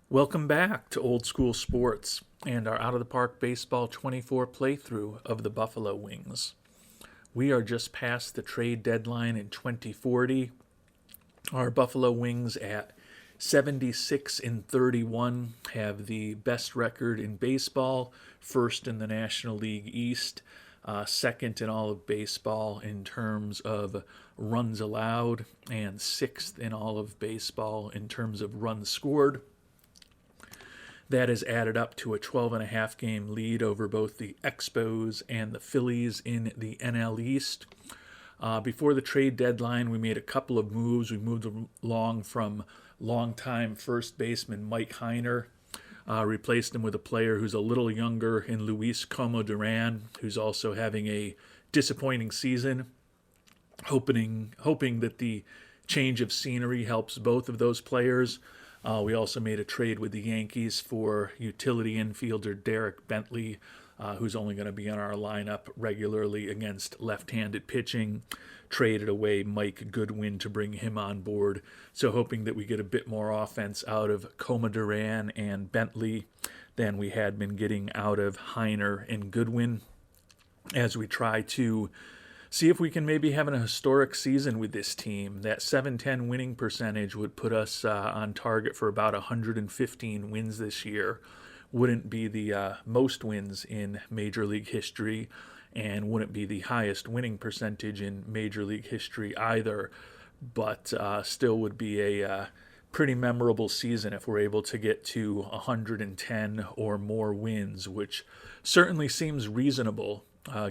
Welcome back to Old School Sports and our Out of the Park Baseball 24 playthrough of the Buffalo Wings. We are just past the trade deadline in 2040. Our Buffalo Wings at 76 and 31 have the best record in baseball, first in the National League East, second in all of baseball in terms of runs allowed, and sixth in all of baseball in terms of runs scored. That is added up to a 12 and a half game lead over both the Expos and the Phillies in the NL East. Before the trade deadline, we made a couple of moves. We moved along from longtime first baseman Mike Heiner, replaced him with a player who's a little younger in Luis Como Duran, who's also having a disappointing season. Hoping that the change of scenery helps both of those players. We also made a trade with the Yankees for utility infielder Derek Bentley, who's only going to be in our lineup regularly against left-handed pitching. Traded away Mike Goodwin to bring him on board. So hoping that we get a bit more offense out of Coma Duran and Bentley than we had been getting out of Heiner and Goodwin as we try to see if we can maybe have a historic season with this team. That 710 winning percentage would put us on target for about 115 wins this year. Wouldn't be the most wins in Major League history, and wouldn't be the highest winning percentage in Major League history either, but still would be a pretty memorable season if we're able to get to 110 or more wins, which certainly seems reasonable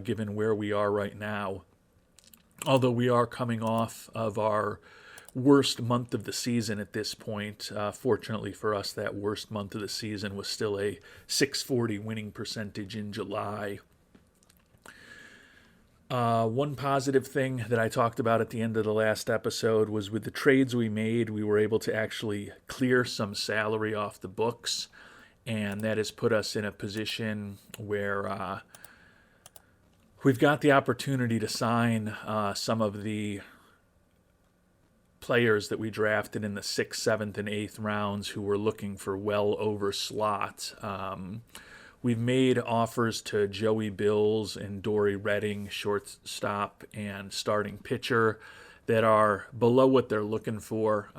given where we are right now. Although we are coming off of our worst month of the season at this point. Fortunately for us, that worst month of the season was still a 640 winning percentage in July. One positive thing that I talked about at the end of the last episode was with the trades we made, we were able to actually clear some salary off the books, and that has put us in a position where we've got the opportunity to sign some of the players that we drafted in the 6th, 7th, and 8th rounds who were looking for well over slot. We've made offers to Joey Bills and Dory Redding, shortstop and starting pitcher, that are below what they're looking for.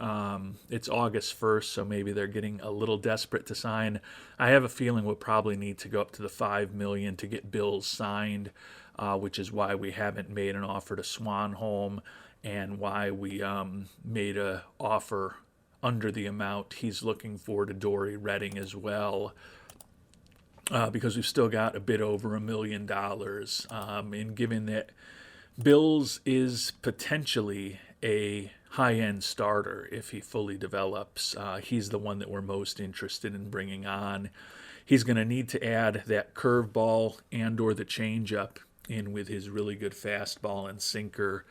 It's August 1st, so maybe they're getting a little desperate to sign. I have a feeling we'll probably need to go up to the $5 million to get Bills signed, which is why we haven't made an offer to Swanholm and why we made an offer under the amount he's looking for to Dory Redding as well. Because we've still got a bit over $1 million. And given that Bills is potentially a high-end starter if he fully develops, he's the one that we're most interested in bringing on. He's going to need to add that curveball and or the changeup in with his really good fastball and sinker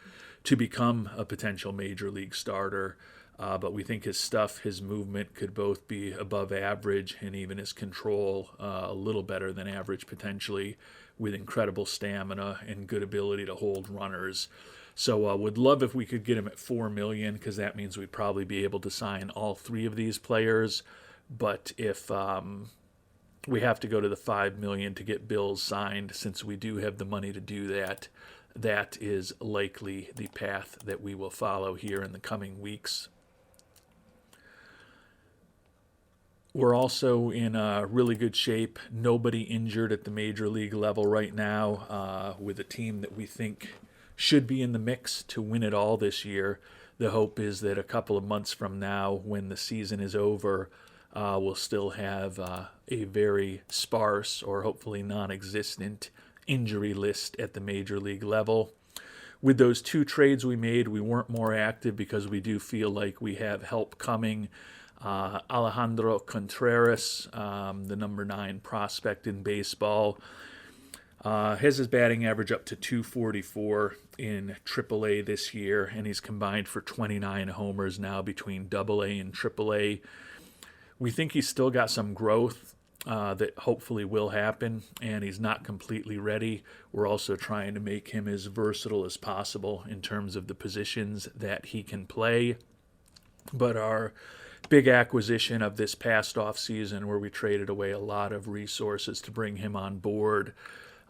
to become a potential major league starter. But we think his stuff, his movement could both be above average, and even his control a little better than average potentially, with incredible stamina and good ability to hold runners. So would love if we could get him at $4 million, because that means we'd probably be able to sign all three of these players. But if we have to go to the $5 million to get Bills signed, since we do have the money to do that, that is likely the path that we will follow here in the coming weeks. We're also in really good shape. Nobody injured at the major league level right now, with a team that we think should be in the mix to win it all this year. The hope is that a couple of months from now, when the season is over, we'll still have a very sparse or hopefully non-existent injury list at the major league level. With those two trades we made, we weren't more active because we do feel like we have help coming. Alejandro Contreras, the number 9 prospect in baseball, has his batting average up to 244 in AAA this year, and he's combined for 29 homers now between AA and AAA. We think he's still got some growth that hopefully will happen, and he's not completely ready. We're also trying to make him as versatile as possible in terms of the positions that he can play, but our big acquisition of this past offseason where we traded away a lot of resources to bring him on board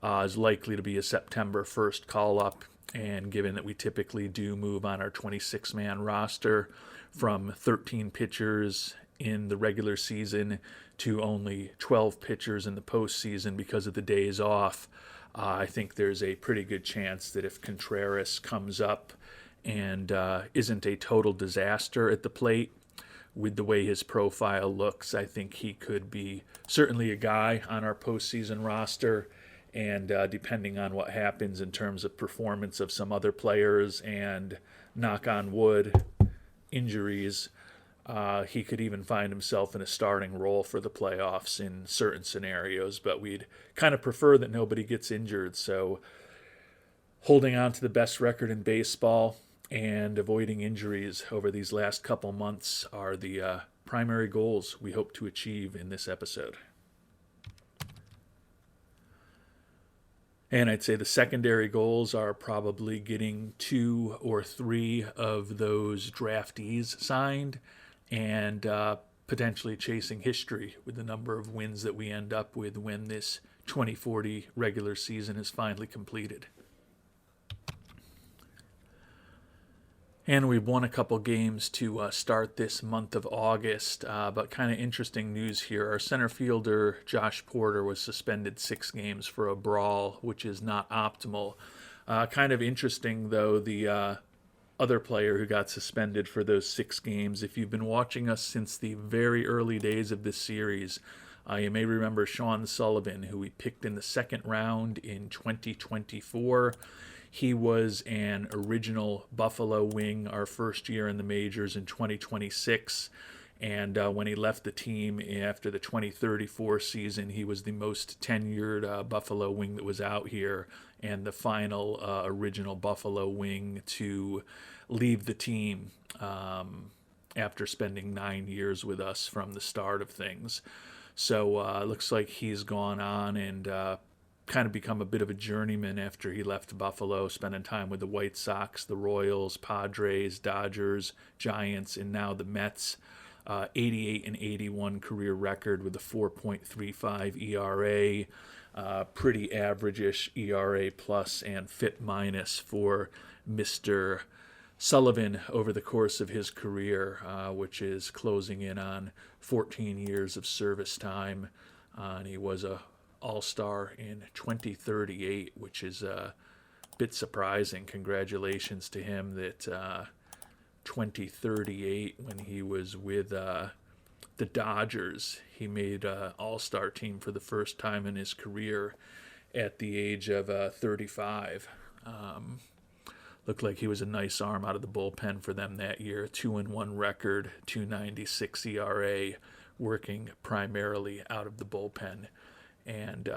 is likely to be a September 1st call-up. And given that we typically do move on our 26-man roster from 13 pitchers in the regular season to only 12 pitchers in the postseason because of the days off, I think there's a pretty good chance that if Contreras comes up and isn't a total disaster at the plate, with the way his profile looks, I think he could be certainly a guy on our postseason roster. And depending on what happens in terms of performance of some other players and, knock on wood, injuries, he could even find himself in a starting role for the playoffs in certain scenarios. But we'd kind of prefer that nobody gets injured. So holding on to the best record in baseball and avoiding injuries over these last couple months are the primary goals we hope to achieve in this episode. And I'd say the secondary goals are probably getting 2 or 3 of those draftees signed and potentially chasing history with the number of wins that we end up with when this 2040 regular season is finally completed. And we've won a couple games to start this month of August, but kind of interesting news here. Our center fielder, Josh Porter, was suspended 6 games for a brawl, which is not optimal. Kind of interesting, though, the other player who got suspended for those 6 games. If you've been watching us since the very early days of this series, you may remember Sean Sullivan, who we picked in the second round in 2024. He was an original Buffalo Wing our first year in the majors in 2026. And when he left the team after the 2034 season, he was the most tenured Buffalo Wing that was out here and the final original Buffalo Wing to leave the team after spending 9 years with us from the start of things. So it looks like he's gone on and kind of become a bit of a journeyman after he left Buffalo, spending time with the White Sox, the Royals, Padres, Dodgers, Giants, and now the Mets. 88 and 81 career record with a 4.35 ERA, pretty average-ish ERA plus and FIP minus for Mr. Sullivan over the course of his career, which is closing in on 14 years of service time. And he was a All-Star in 2038, which is a bit surprising. Congratulations to him that 2038, when he was with the Dodgers, he made All-Star team for the first time in his career at the age of 35. Looked like he was a nice arm out of the bullpen for them that year. 2-1 record, 2.96 ERA, working primarily out of the bullpen. And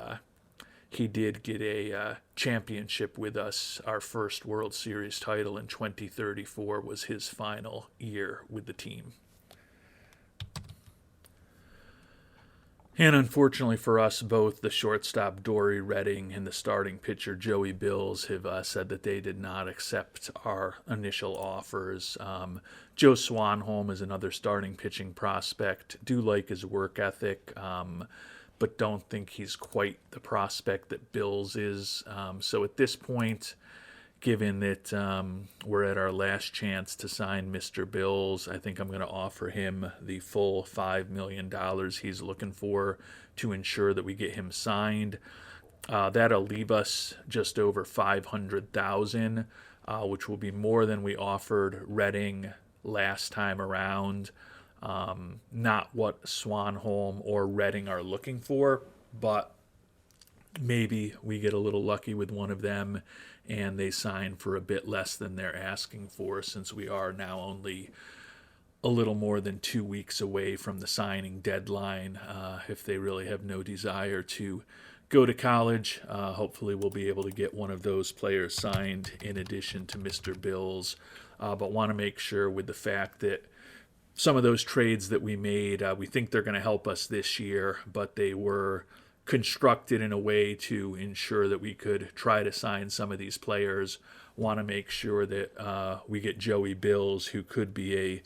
he did get a championship with us. Our first World Series title in 2034 was his final year with the team. And unfortunately for us, both the shortstop Dory Redding and the starting pitcher Joey Bills have said that they did not accept our initial offers. Joe Swanholm is another starting pitching prospect. Do like his work ethic, but don't think he's quite the prospect that Bills is. So at this point, given that we're at our last chance to sign Mr. Bills, I think I'm going to offer him the full $5 million he's looking for to ensure that we get him signed. That'll leave us just over $500,000, which will be more than we offered Redding last time around. Not what Swanholm or Redding are looking for, but maybe we get a little lucky with one of them and they sign for a bit less than they're asking for, since we are now only a little more than 2 weeks away from the signing deadline. If they really have no desire to go to college, hopefully we'll be able to get one of those players signed in addition to Mr. Bills. But want to make sure with the fact that some of those trades that we made, we think they're going to help us this year, but they were constructed in a way to ensure that we could try to sign some of these players. Want to make sure that we get Joey Bills, who could be a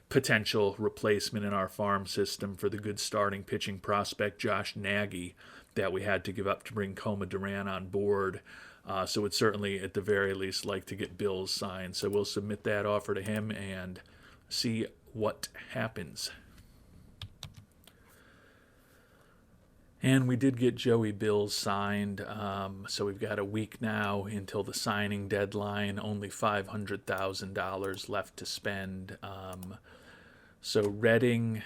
potential replacement in our farm system for the good starting pitching prospect Josh Nagy that we had to give up to bring Coma Duran on board. So would certainly, at the very least, like to get Bills signed. So we'll submit that offer to him and see what happens. And we did get Joey Bills signed, so we've got a week now until the signing deadline, only $500,000 left to spend. So Redding,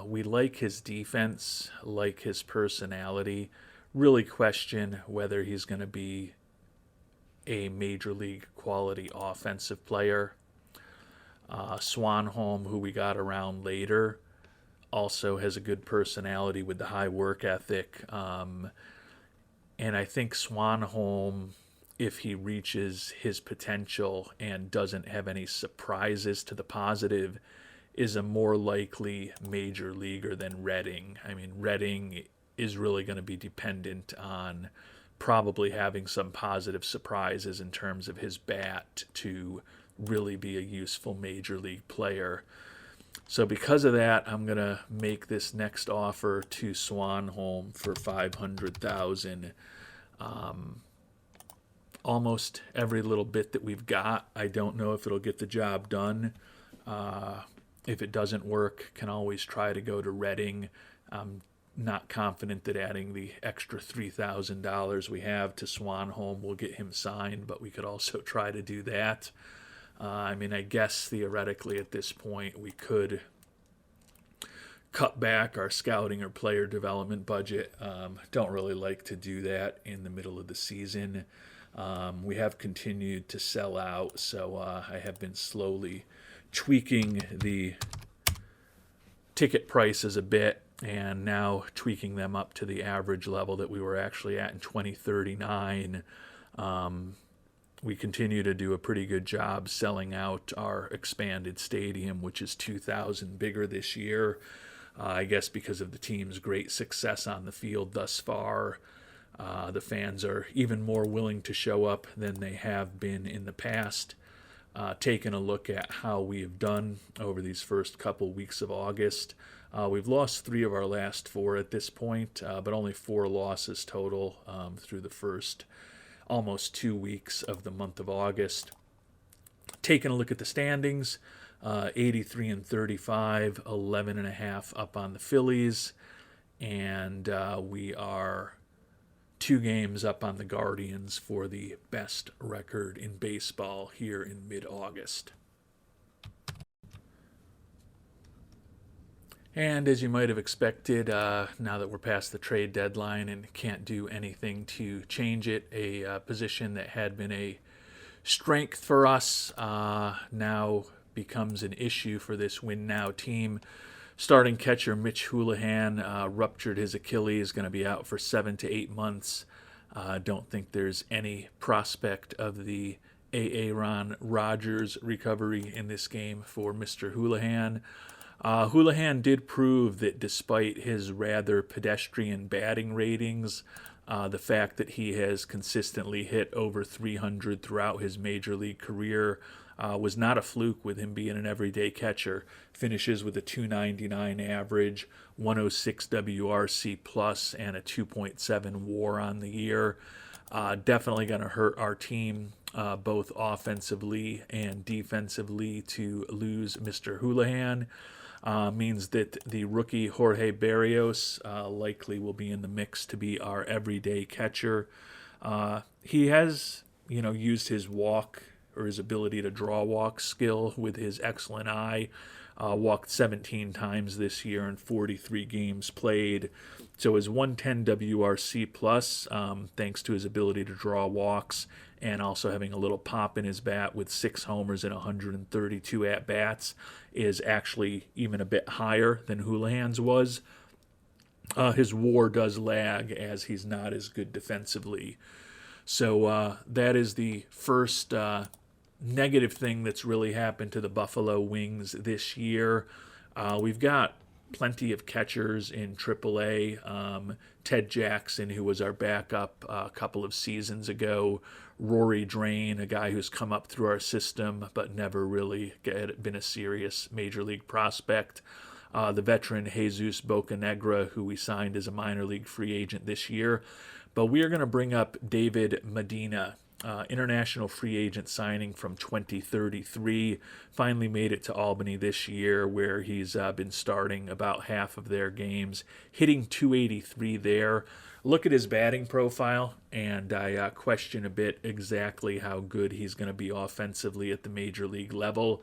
we like his defense, like his personality, really question whether he's going to be a major league quality offensive player. Swanholm, who we got around later, also has a good personality with the high work ethic. And I think Swanholm, if he reaches his potential and doesn't have any surprises to the positive, is a more likely major leaguer than Redding. I mean, Redding is really going to be dependent on probably having some positive surprises in terms of his bat to really be a useful major league player. So because of that, I'm going to make this next offer to Swanholm for $500,000. Almost every little bit that we've got, I don't know if it'll get the job done. If it doesn't work, can always try to go to Redding. I'm not confident that adding the extra $3,000 we have to Swanholm will get him signed, but we could also try to do that. I mean, I guess theoretically at this point we could cut back our scouting or player development budget. Don't really like to do that in the middle of the season. We have continued to sell out, so I have been slowly tweaking the ticket prices a bit and now tweaking them up to the average level that we were actually at in 2039. We continue to do a pretty good job selling out our expanded stadium, which is 2,000 bigger this year. I guess because of the team's great success on the field thus far, the fans are even more willing to show up than they have been in the past. Taking a look at how we have done over these first couple weeks of August, we've lost 3 of our last 4 at this point, but only 4 losses total through the first almost 2 weeks of the month of August. Taking a look at the standings, 83 and 35, 11.5 up on the Phillies, and we are 2 games up on the Guardians for the best record in baseball here in mid-August. And as you might have expected, now that we're past the trade deadline and can't do anything to change it, a position that had been a strength for us now becomes an issue for this Win Now team. Starting catcher Mitch Houlihan ruptured his Achilles, going to be out for 7 to 8 months. Don't think there's any prospect of the Aaron Rodgers recovery in this game for Mr. Houlihan. Houlihan did prove that despite his rather pedestrian batting ratings, the fact that he has consistently hit over 300 throughout his major league career was not a fluke with him being an everyday catcher. Finishes with a 299 average, 106 WRC plus, and a 2.7 WAR on the year. Definitely going to hurt our team both offensively and defensively to lose Mr. Houlihan. Means that the rookie Jorge Berrios likely will be in the mix to be our everyday catcher. He has, used his walk or his ability to draw walk skill with his excellent eye. Walked 17 times this year in 43 games played. So his 110 WRC plus, thanks to his ability to draw walks and also having a little pop in his bat with 6 homers and 132 at-bats, is actually even a bit higher than Houlihan's was. His WAR does lag as he's not as good defensively. So that is the first negative thing that's really happened to the Buffalo Wings this year. We've got plenty of catchers in AAA. Ted Jackson, who was our backup a couple of seasons ago. Rory Drain, a guy who's come up through our system but never really been a serious major league prospect. The veteran Jesus Bocanegra, who we signed as a minor league free agent this year. But we are going to bring up David Medina, international free agent signing from 2033. Finally made it to Albany this year, where he's been starting about half of their games, hitting .283 there. Look at his batting profile, and I question a bit exactly how good he's going to be offensively at the major league level.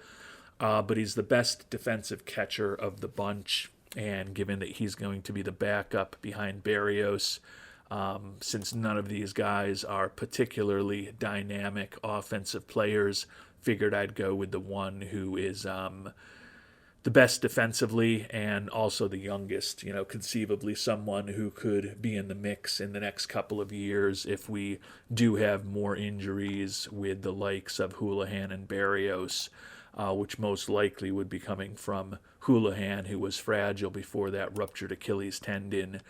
But he's the best defensive catcher of the bunch, and given that he's going to be the backup behind Berrios, since none of these guys are particularly dynamic offensive players, figured I'd go with the one who is the best defensively and also the youngest, conceivably someone who could be in the mix in the next couple of years if we do have more injuries with the likes of Houlihan and Berrios, which most likely would be coming from Houlihan, who was fragile before that ruptured Achilles tendon.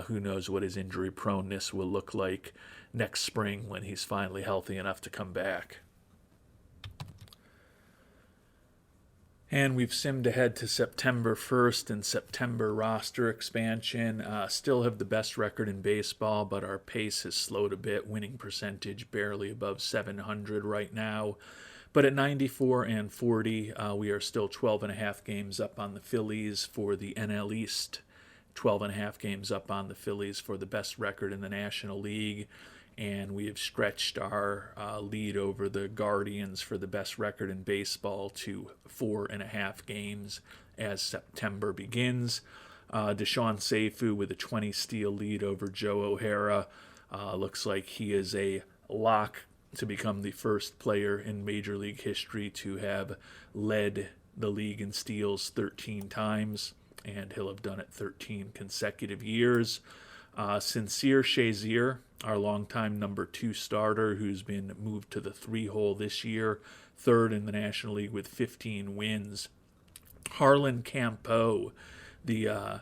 Who knows what his injury proneness will look like next spring when he's finally healthy enough to come back. And we've simmed ahead to September 1st and September roster expansion. Still have the best record in baseball, but our pace has slowed a bit. Winning percentage barely above 700 right now. But at 94 and 40, we are still 12 and a half games up on the Phillies for the NL East. 12 and a half games up on the Phillies for the best record in the National League. And we have stretched our lead over the Guardians for the best record in baseball to 4.5 games as September begins. Deshaun Seifu with a 20-steal lead over Joe O'Hara. Looks like he is a lock to become the first player in Major League history to have led the league in steals 13 times, and he'll have done it 13 consecutive years. Sincere Shazier, our longtime number 2 starter, who's been moved to the 3-hole this year, third in the National League with 15 wins. Harlan Campeau, the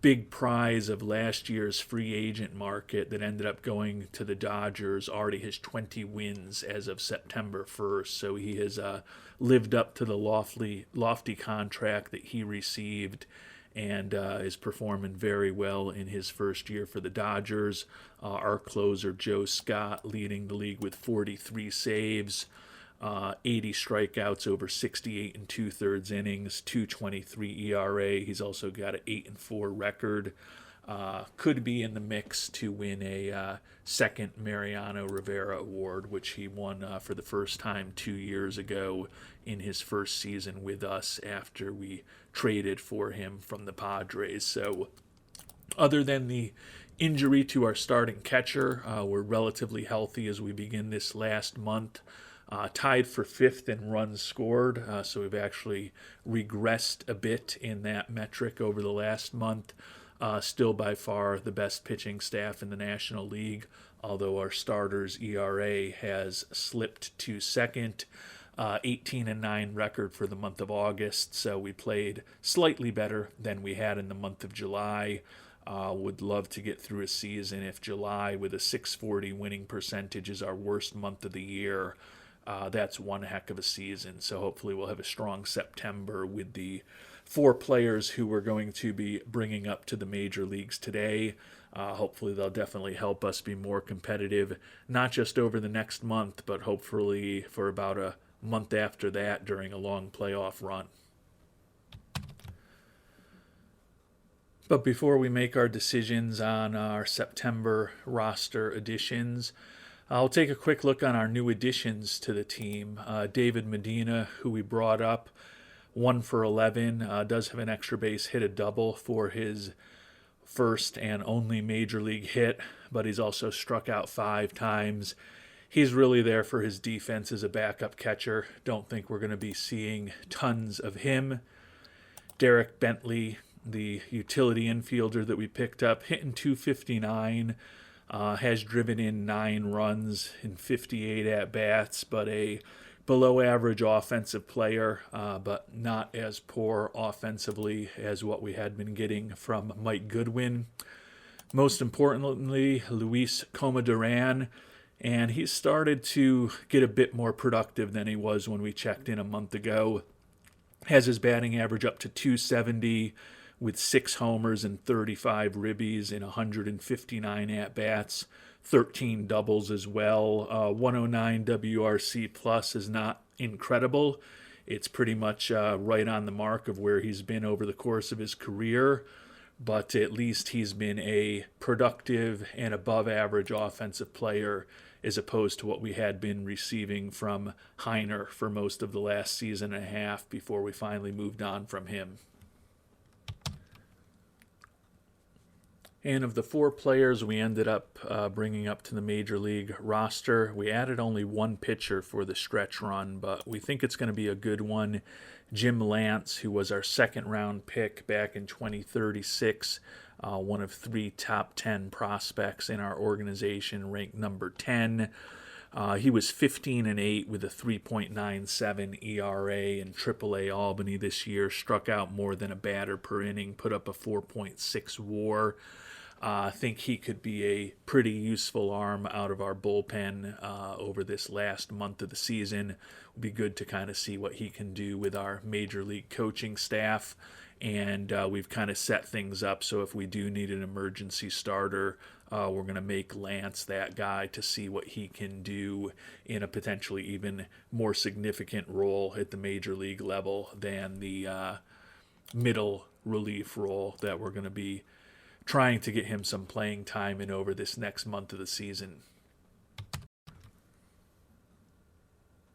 big prize of last year's free agent market that ended up going to the Dodgers, already has 20 wins as of September 1st. So he has lived up to the lofty contract that he received, and is performing very well in his first year for the Dodgers. Our closer, Joe Scott, leading the league with 43 saves, 80 strikeouts over 68 and 2/3 innings, 2.23 ERA. He's also got an 8-4 record. Could be in the mix to win a second Mariano Rivera Award, which he won for the first time 2 years ago in his first season with us after we traded for him from the Padres. So other than the injury to our starting catcher, we're relatively healthy as we begin this last month. Tied for 5th in runs scored, so we've actually regressed a bit in that metric over the last month. Still by far the best pitching staff in the National League, although our starters' ERA has slipped to second. 18-9 record for the month of August, so we played slightly better than we had in the month of July. Would love to get through a season if July with a 640 winning percentage is our worst month of the year. That's one heck of a season, so hopefully we'll have a strong September with the 4 players who we're going to be bringing up to the major leagues today. Hopefully they'll definitely help us be more competitive, not just over the next month, but hopefully for about a month after that during a long playoff run. But before we make our decisions on our September roster additions, I'll take a quick look on our new additions to the team. David Medina, who we brought up, 1 for 11, does have an extra base hit, a double for his first and only major league hit, but he's also struck out 5 times. He's really there for his defense as a backup catcher. Don't think we're going to be seeing tons of him. Derek Bentley, the utility infielder that we picked up, hitting .259, has driven in 9 runs in 58 at-bats, but a below average offensive player, but not as poor offensively as what we had been getting from Mike Goodwin. Most importantly, Luis Comadorán, and he started to get a bit more productive than he was when we checked in a month ago. Has his batting average up to 270 with 6 homers and 35 ribbies in 159 at-bats, 13 doubles as well. 109 WRC plus is not incredible. It's pretty much right on the mark of where he's been over the course of his career, but at least he's been a productive and above average offensive player as opposed to what we had been receiving from Heiner for most of the last season and a half before we finally moved on from him. And of the 4 players we ended up bringing up to the Major League roster, we added only 1 pitcher for the stretch run, but we think it's going to be a good one. Jim Lance, who was our second-round pick back in 2036, one of 3 top 10 prospects in our organization, ranked number 10. He was 15-8 with a 3.97 ERA in AAA Albany this year, struck out more than a batter per inning, put up a 4.6 WAR. I think he could be a pretty useful arm out of our bullpen over this last month of the season. It would be good to kind of see what he can do with our major league coaching staff. And we've kind of set things up so if we do need an emergency starter, we're going to make Lance that guy to see what he can do in a potentially even more significant role at the major league level than the middle relief role that we're going to be trying to get him some playing time in over this next month of the season.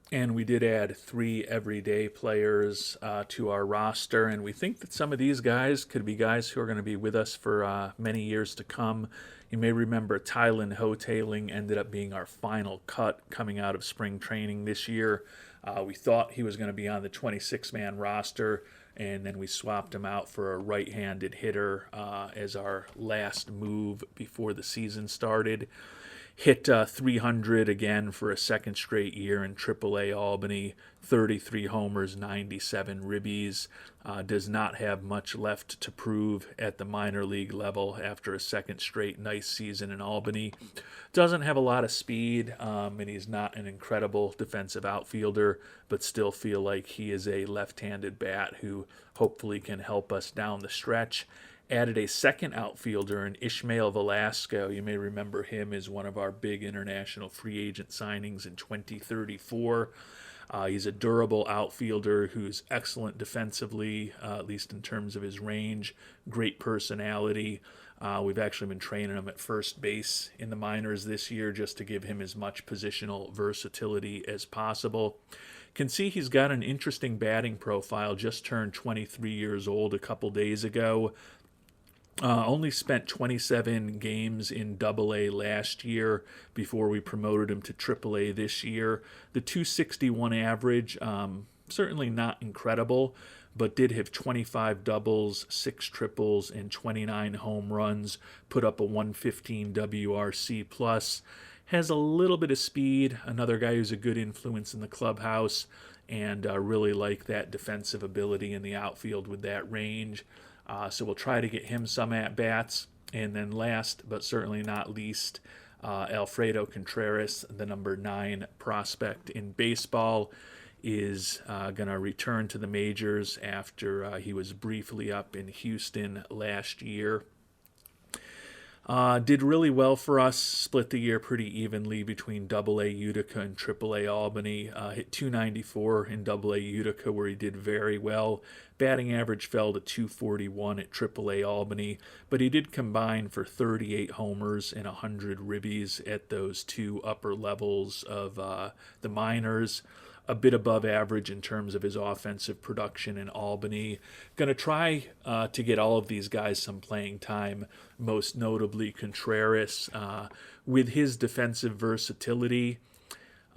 And we did add 3 everyday players to our roster, and we think that some of these guys could be guys who are going to be with us for many years to come. You may remember Tylen Hotaling ended up being our final cut coming out of spring training this year. We thought he was going to be on the 26-man roster, and then we swapped him out for a right-handed hitter as our last move before the season started. Hit 300 again for a second straight year in AAA Albany, 33 homers, 97 ribbies. Does not have much left to prove at the minor league level after a second straight nice season in Albany. Doesn't have a lot of speed, and he's not an incredible defensive outfielder, but still feel like he is a left-handed bat who hopefully can help us down the stretch. Added a second outfielder in Ishmael Velasco. You may remember him as one of our big international free agent signings in 2034. He's a durable outfielder who's excellent defensively, at least in terms of his range, great personality. We've actually been training him at first base in the minors this year just to give him as much positional versatility as possible. Can see he's got an interesting batting profile, just turned 23 years old a couple days ago. Only spent 27 games in Double-A last year before we promoted him to Triple-A this year. The 261 average, certainly not incredible, but did have 25 doubles, 6 triples, and 29 home runs, put up a 115 WRC plus. Has a little bit of speed, another guy who's a good influence in the clubhouse, and really like that defensive ability in the outfield with that range. So we'll try to get him some at-bats. And then last, but certainly not least, Alfredo Contreras, the number 9 prospect in baseball, is going to return to the majors after he was briefly up in Houston last year. Did really well for us, split the year pretty evenly between Double-A Utica and Triple-A Albany. Hit 294 in Double-A Utica where he did very well. Batting average fell to 241 at Triple-A Albany, but he did combine for 38 homers and 100 ribbies at those 2 upper levels of the minors. A bit above average in terms of his offensive production in Albany. Going to try to get all of these guys some playing time, most notably Contreras. With his defensive versatility,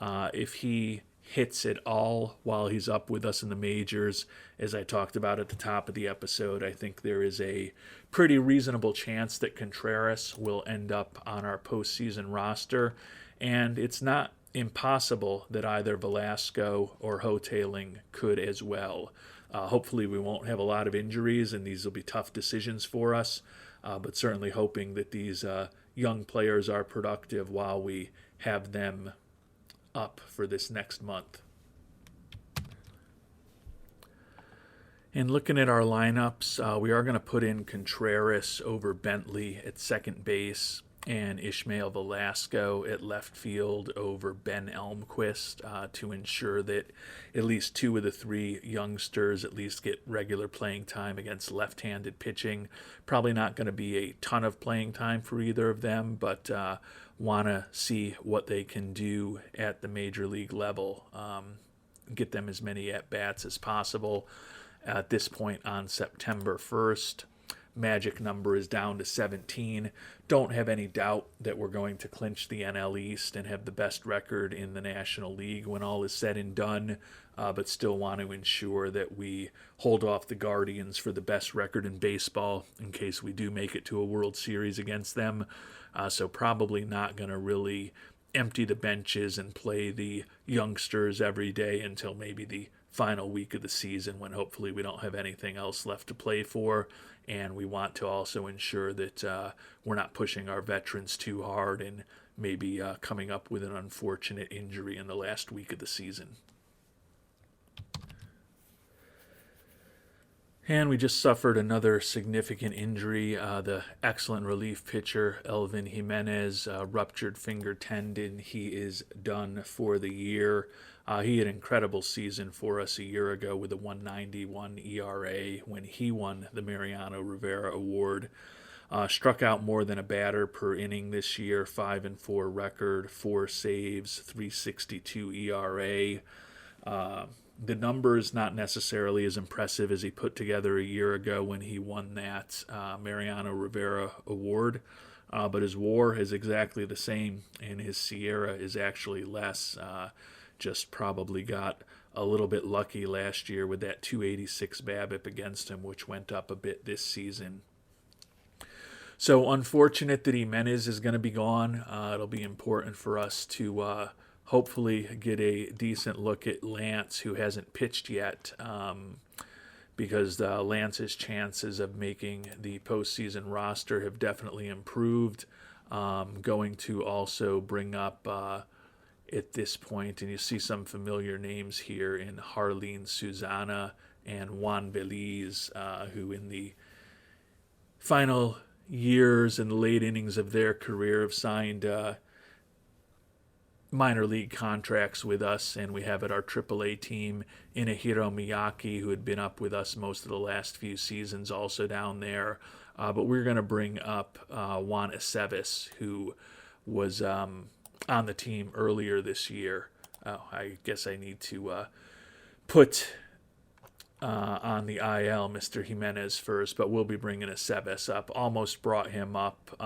if he hits at all while he's up with us in the majors, as I talked about at the top of the episode, I think there is a pretty reasonable chance that Contreras will end up on our postseason roster. And it's not impossible that either Velasco or Hoteling could as well. Hopefully, we won't have a lot of injuries, and these will be tough decisions for us. But certainly hoping that these young players are productive while we have them up for this next month. And looking at our lineups, we are going to put in Contreras over Bentley at second base and Ishmael Velasco at left field over Ben Elmquist to ensure that at least two of the three youngsters at least get regular playing time against left-handed pitching. Probably not going to be a ton of playing time for either of them, but want to see what they can do at the major league level. Get them as many at-bats as possible. At this point on September 1st, magic number is down to 17. Don't have any doubt that we're going to clinch the NL East and have the best record in the National League when all is said and done, but still want to ensure that we hold off the Guardians for the best record in baseball in case we do make it to a World Series against them. So probably not going to really empty the benches and play the youngsters every day until maybe the final week of the season when hopefully we don't have anything else left to play for. And we want to also ensure that we're not pushing our veterans too hard and maybe coming up with an unfortunate injury in the last week of the season. And we just suffered another significant injury. The excellent relief pitcher, Elvin Jimenez, ruptured finger tendon. He is done for the year. He had an incredible season for us a year ago with a 191 ERA when he won the Mariano Rivera Award. Struck out more than a batter per inning this year, 5-4 record, 4 saves, 3.62 ERA. The numbers not necessarily as impressive as he put together a year ago when he won that Mariano Rivera Award. But his WAR is exactly the same, and his SIERA is actually less. Just probably got a little bit lucky last year with that 286 BABIP against him, which went up a bit this season. So unfortunate that Jimenez is going to be gone. It'll be important for us to hopefully get a decent look at Lance, who hasn't pitched yet, because Lance's chances of making the postseason roster have definitely improved. Going to also bring up at this point, and you see some familiar names here in Harleen Susana and Juan Belize, who in the final years and late innings of their career have signed minor league contracts with us, and we have at our AAA team Inahiro Miyake, who had been up with us most of the last few seasons, also down there. But we're going to bring up Juan Aceves, who was on the team earlier this year. I guess I need to put on the IL Mr. Jimenez first, but we'll be bringing Aceves up. Almost brought him up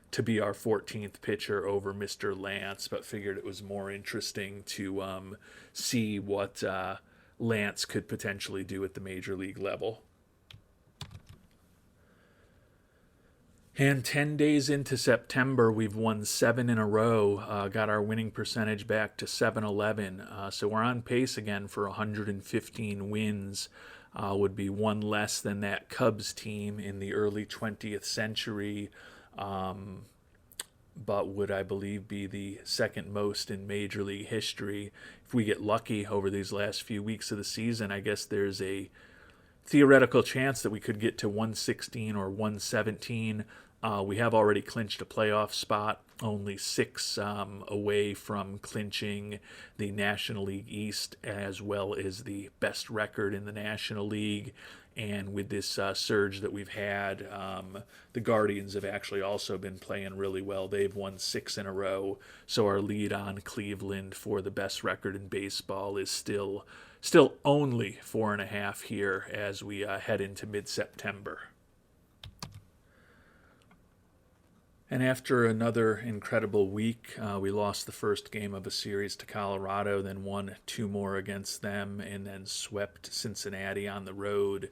to be our 14th pitcher over Mr. Lance, but figured it was more interesting to see what Lance could potentially do at the major league level. And 10 days into September, we've won 7 in a row, got our winning percentage back to 711. So we're on pace again for 115 wins. Would be one less than that Cubs team in the early 20th century, but would, I believe, be the second most in Major League history. If we get lucky over these last few weeks of the season, I guess there's a theoretical chance that we could get to 116 or 117. We have already clinched a playoff spot, only 6 away from clinching the National League East as well as the best record in the National League. And with this surge that we've had, the Guardians have actually also been playing really well. They've won 6 in a row. So our lead on Cleveland for the best record in baseball is still only 4.5 here as we head into mid-September. And after another incredible week, we lost the first game of a series to Colorado, then won 2 more against them, and then swept Cincinnati on the road.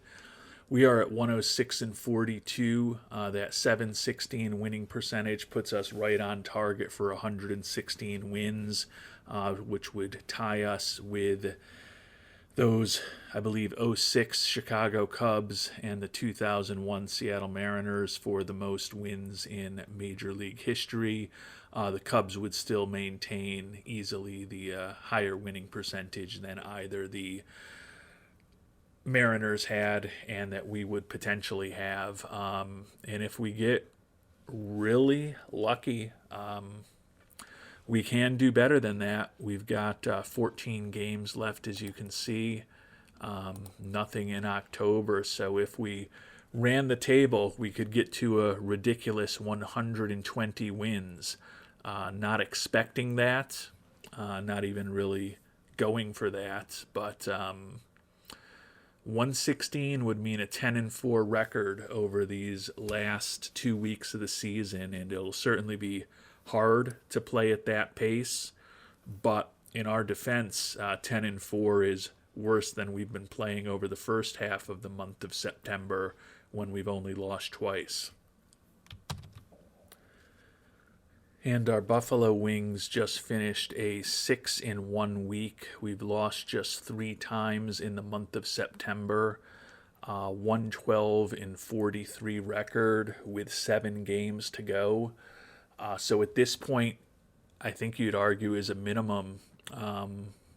We are at 106 and 42. That 716 winning percentage puts us right on target for 116 wins, which would tie us with those, I believe, '06 Chicago Cubs and the 2001 Seattle Mariners for the most wins in Major League history. The Cubs would still maintain easily the higher winning percentage than either the Mariners had and that we would potentially have. And if we get really lucky, we can do better than that. We've got 14 games left, as you can see. Nothing in October. So if we ran the table, we could get to a ridiculous 120 wins. Not expecting that. Not even really going for that. But 116 would mean a 10-4 record over these last 2 weeks of the season, and it'll certainly be hard to play at that pace. But in our defense, 10-4 is worse than we've been playing over the first half of the month of September, when we've only lost twice. And our Buffalo Wings just finished a 6-in-1 week. We've lost just 3 times in the month of September. 112-43 record with 7 games to go. So at this point, I think you'd argue as a minimum,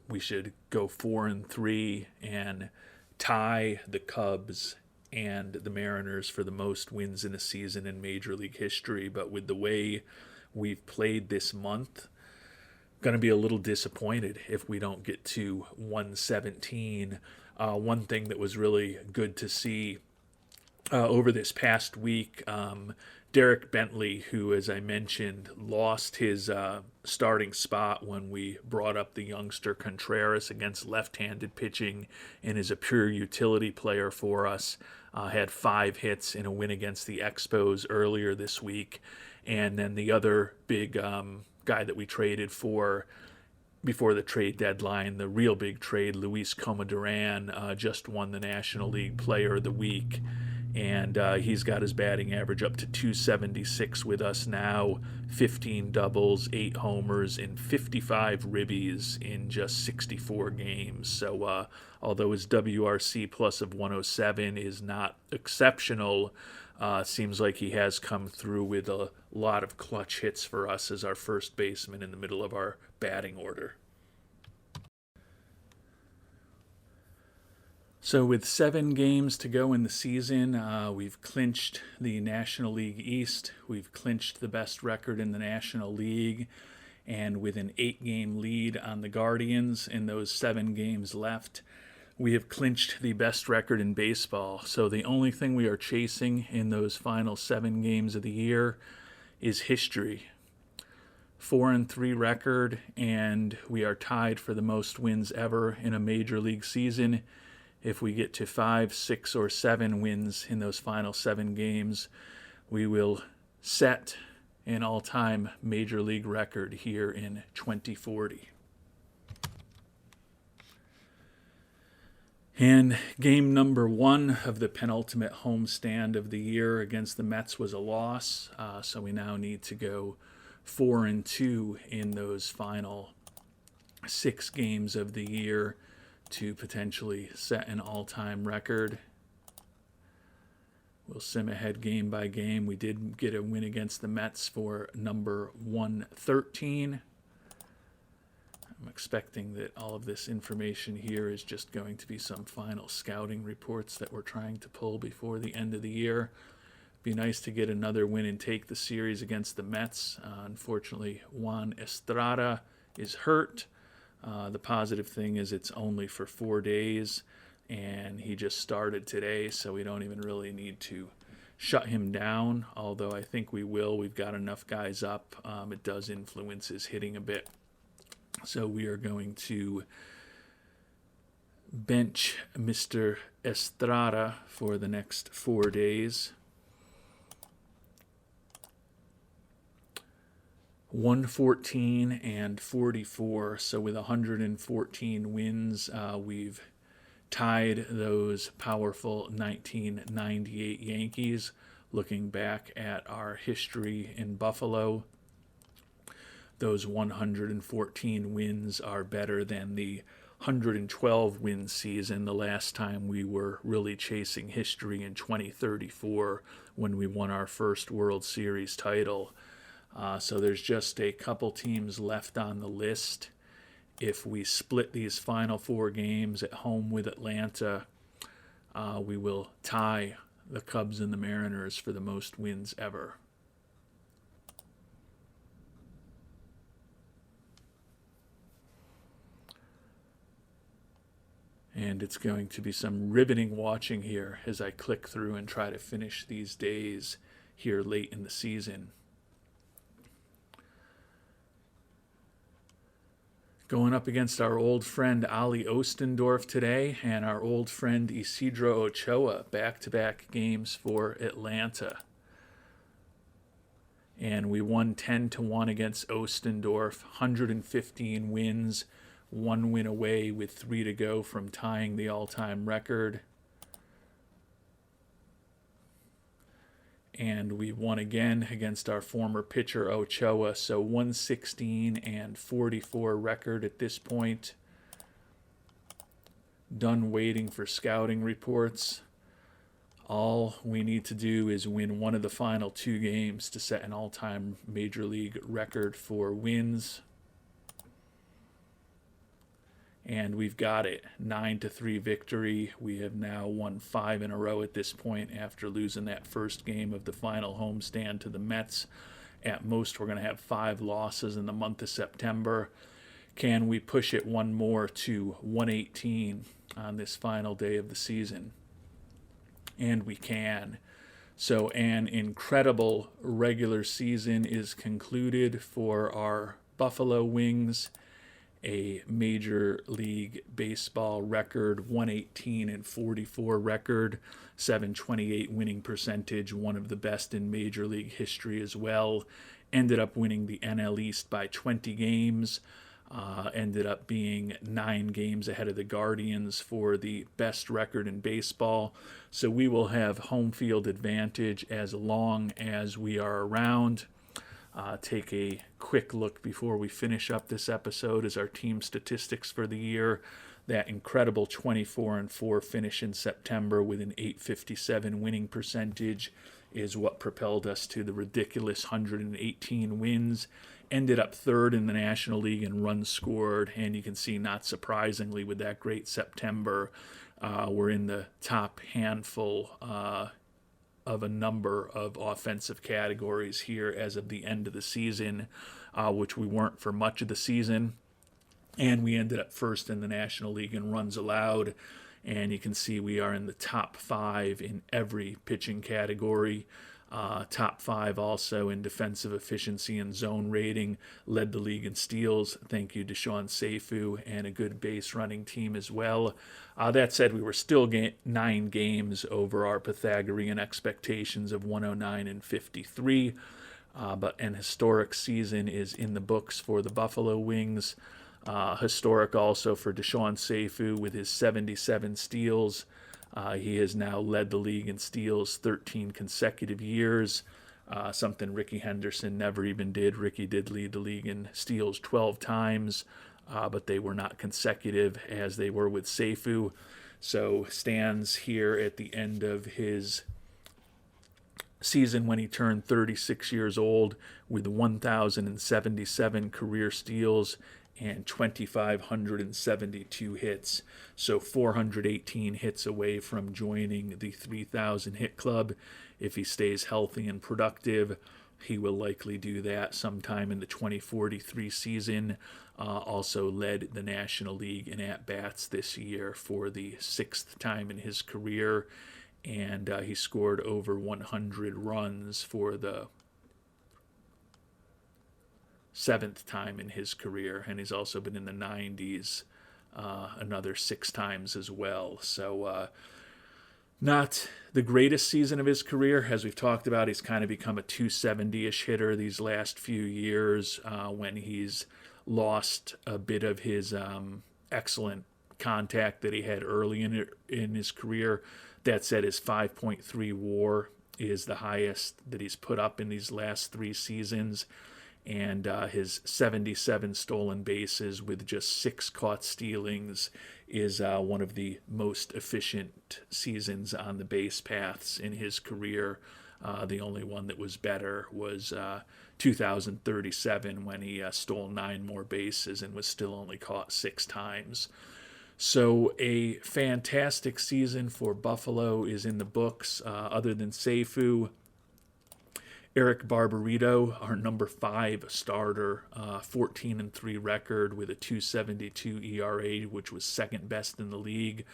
we should go 4-3 and tie the Cubs and the Mariners for the most wins in a season in Major League history. But with the way we've played this month, going to be a little disappointed if we don't get to 117. One thing that was really good to see over this past week, Derek Bentley, who, as I mentioned, lost his starting spot when we brought up the youngster Contreras against left-handed pitching and is a pure utility player for us, had 5 hits in a win against the Expos earlier this week. And then the other big guy that we traded for before the trade deadline, the real big trade, Luis Comadran, just won the National League Player of the Week. And he's got his batting average up to 276 with us now, 15 doubles, 8 homers, and 55 ribbies in just 64 games. So although his WRC plus of 107 is not exceptional, seems like he has come through with a lot of clutch hits for us as our first baseman in the middle of our batting order. So with 7 games to go in the season, we've clinched the National League East. We've clinched the best record in the National League. And with an 8-game lead on the Guardians in those 7 games left, we have clinched the best record in baseball. So the only thing we are chasing in those final 7 games of the year is history. 4-3 record, and we are tied for the most wins ever in a major league season. If we get to 5, 6, or 7 wins in those final 7 games, we will set an all-time major league record here in 2040. And game number 1 of the penultimate homestand of the year against the Mets was a loss. So we now need to go 4-2 in those final 6 games of the year to potentially set an all-time record. We'll sim ahead game by game. We did get a win against the Mets for number 113. I'm expecting that all of this information here is just going to be some final scouting reports that we're trying to pull before the end of the year. Be nice to get another win and take the series against the Mets. Unfortunately, Juan Estrada is hurt. The positive thing is it's only for 4 days, and he just started today, so we don't even really need to shut him down, although I think we will. We've got enough guys up. It does influence his hitting a bit. So we are going to bench Mr. Estrada for the next 4 days. 114 and 44. So with 114 wins, we've tied those powerful 1998 Yankees. Looking back at our history in Buffalo, those 114 wins are better than the 112 win season the last time we were really chasing history in 2034 when we won our first World Series title. So there's just a couple teams left on the list. If we split these final 4 games at home with Atlanta, we will tie the Cubs and the Mariners for the most wins ever. And it's going to be some riveting watching here as I click through and try to finish these days here late in the season. Going up against our old friend Ali Ostendorf today and our old friend Isidro Ochoa, back-to-back games for Atlanta. And we won 10-1 against Ostendorf, 115 wins, 1 win away with 3 to go from tying the all-time record. And we won again against our former pitcher Ochoa, so 116-44 record at this point. Done waiting for scouting reports. All we need to do is win one of the final 2 games to set an all-time Major League record for wins. And we've got it. 9-3 victory. We have now won 5 in a row at this point after losing that first game of the final homestand to the Mets. At most, we're going to have 5 losses in the month of September. Can we push it one more to 118 on this final day of the season? And we can. So an incredible regular season is concluded for our Buffalo Wings. A Major League Baseball record, 118-44 record, 728 winning percentage, one of the best in Major League history as well. Ended up winning the NL East by 20 games. Ended up being 9 games ahead of the Guardians for the best record in baseball. So we will have home field advantage as long as we are around. Take a quick look before we finish up this episode as our team statistics for the year. That incredible 24-4 finish in September with an .857 winning percentage is what propelled us to the ridiculous 118 wins. Ended up 3rd in the National League in runs scored, and you can see, not surprisingly, with that great September, we're in the top handful of a number of offensive categories here as of the end of the season, which we weren't for much of the season. And we ended up 1st in the National League in runs allowed. And you can see we are in the top 5 in every pitching category. Top 5 also in defensive efficiency and zone rating. Led the league in steals. Thank you to Sean Seifu and a good base running team as well. That said, we were still 9 games over our Pythagorean expectations of 109-53. But an historic season is in the books for the Buffalo Wings. Historic also for Deshaun Seifu with his 77 steals. He has now led the league in steals 13 consecutive years, something Rickey Henderson never even did. Rickey did lead the league in steals 12 times, but they were not consecutive as they were with Seifu. So stands here at the end of his season when he turned 36 years old with 1,077 career steals and 2,572 hits. So 418 hits away from joining the 3,000 hit club. If he stays healthy and productive, he will likely do that sometime in the 2043 season. Also led the National League in at-bats this year for the 6th time in his career. And he scored over 100 runs for the 7th time in his career, and he's also been in the 90s another 6 times as well. So not the greatest season of his career. As we've talked about, he's kind of become a 270-ish hitter these last few years when he's lost a bit of his excellent contact that he had early in his career. That said, his 5.3 WAR is the highest that he's put up in these last 3 seasons, and his 77 stolen bases with just 6 caught stealings is one of the most efficient seasons on the base paths in his career. The only one that was better was 2037, when he stole 9 more bases and was still only caught 6 times. So a fantastic season for Buffalo is in the books. Other than Seifu, Eric Barbarito, our number 5 starter, 14-3 record with a 2.72 ERA, which was second best in the league.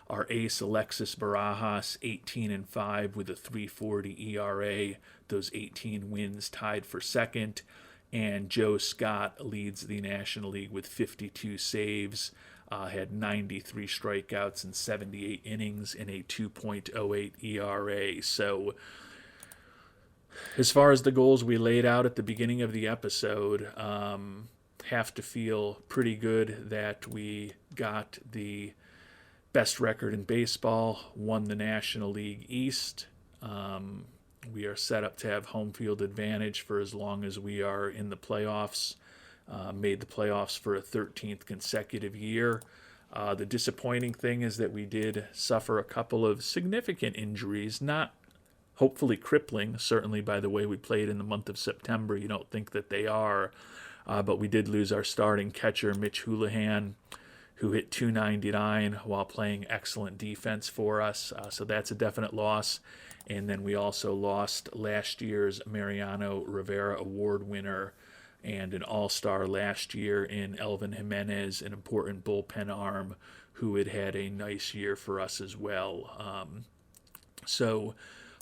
Our ace Alexis Barajas, 18-5 with a 3.40 ERA. Those 18 wins tied for second. And Joe Scott leads the National League with 52 saves, had 93 strikeouts in 78 innings and a 2.08 ERA. So as far as the goals we laid out at the beginning of the episode, have to feel pretty good that we got the best record in baseball, won the National League East. We are set up to have home field advantage for as long as we are in the playoffs. Made the playoffs for a 13th consecutive year. The disappointing thing is that we did suffer a couple of significant injuries, not hopefully crippling, certainly by the way we played in the month of September. You don't think that they are, but we did lose our starting catcher, Mitch Houlihan, who hit .299 while playing excellent defense for us. So that's a definite loss. And then we also lost last year's Mariano Rivera Award winner and an all-star last year in Elvin Jimenez, an important bullpen arm who had a nice year for us as well. So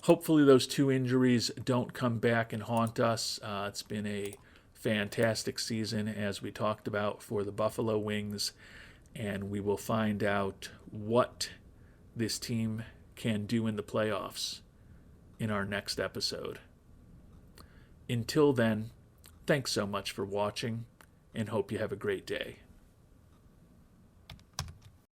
hopefully those 2 injuries don't come back and haunt us. It's been a fantastic season, as we talked about, for the Buffalo Wings, and we will find out what this team can do in the playoffs in our next episode. Until then, thanks so much for watching, and hope you have a great day.